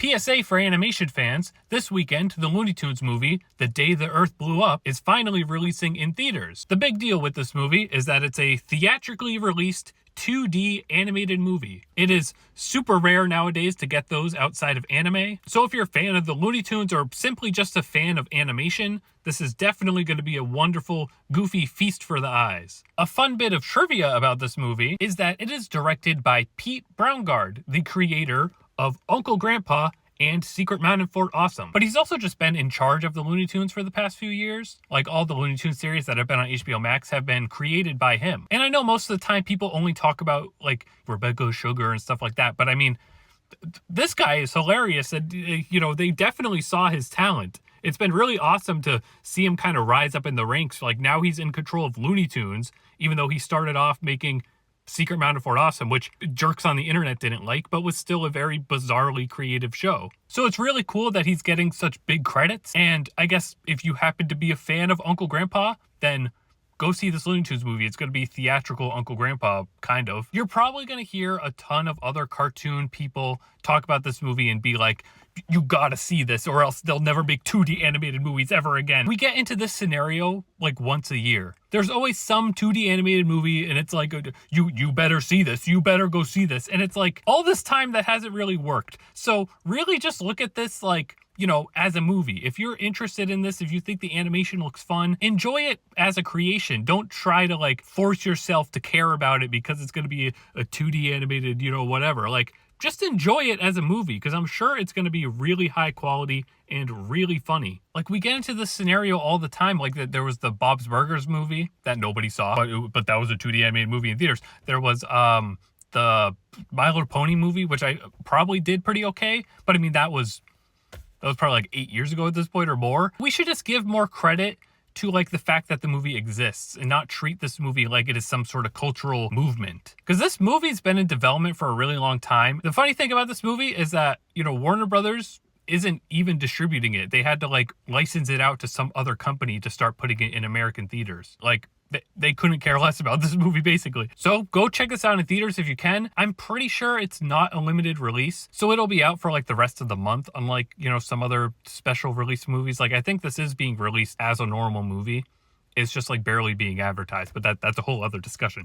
PSA for animation fans, this weekend, the Looney Tunes movie, The Day the Earth Blew Up, is finally releasing in theaters. The big deal with this movie is that it's a theatrically released 2D animated movie. It is super rare nowadays to get those outside of anime. So if you're a fan of the Looney Tunes or simply just a fan of animation, this is definitely going to be a wonderful, goofy feast for the eyes. A fun bit of trivia about this movie is that it is directed by Pete Brownguard, the creator of Uncle Grandpa and Secret Mountain Fort Awesome. But he's also just been in charge of the Looney Tunes for the past few years. Like, all the Looney Tunes series that have been on HBO Max have been created by him. And I know most of the time people only talk about, like, Rebecca Sugar and stuff like that, but I mean, this guy is hilarious, and, you know, they definitely saw his talent. It's been really awesome to see him kind of rise up in the ranks. Like, now he's in control of Looney Tunes, even though he started off making Secret Mountain Fort Awesome, which jerks on the internet didn't like, but was still a very bizarrely creative show. So it's really cool that he's getting such big credits. And I guess if you happen to be a fan of Uncle Grandpa, then go see this Looney Tunes movie. It's going to be theatrical Uncle Grandpa, kind of. You're probably going to hear a ton of other cartoon people talk about this movie and be like, you gotta see this or else they'll never make 2D animated movies ever again. We get into this scenario like once a year. There's always some 2D animated movie and it's like, you better see this, you better go see this. And it's like, all this time that hasn't really worked. So really just look at this like, you know, as a movie. If you're interested in this, if you think the animation looks fun, enjoy it as a creation. Don't try to like force yourself to care about it because it's going to be a 2D animated, you know, whatever. Like, just enjoy it as a movie, because I'm sure it's going to be really high quality and really funny. Like, we get into this scenario all the time. Like, there was the Bob's Burgers movie that nobody saw, but that was a 2D animated movie in theaters. There was the My Little Pony movie, which I probably did pretty okay, but I mean, that was probably like 8 years ago at this point or more. We should just give more credit to like the fact that the movie exists and not treat this movie like it is some sort of cultural movement. Because this movie's been in development for a really long time. The funny thing about this movie is that, you know, Warner Brothers isn't even distributing it. They had to like license it out to some other company to start putting it in American theaters. Like, they couldn't care less about this movie, basically. So go check this out in theaters if you can. I'm pretty sure it's not a limited release, so it'll be out for like the rest of the month, unlike, you know, some other special release movies. Like, I think this is being released as a normal movie. It's just like barely being advertised, but that's a whole other discussion.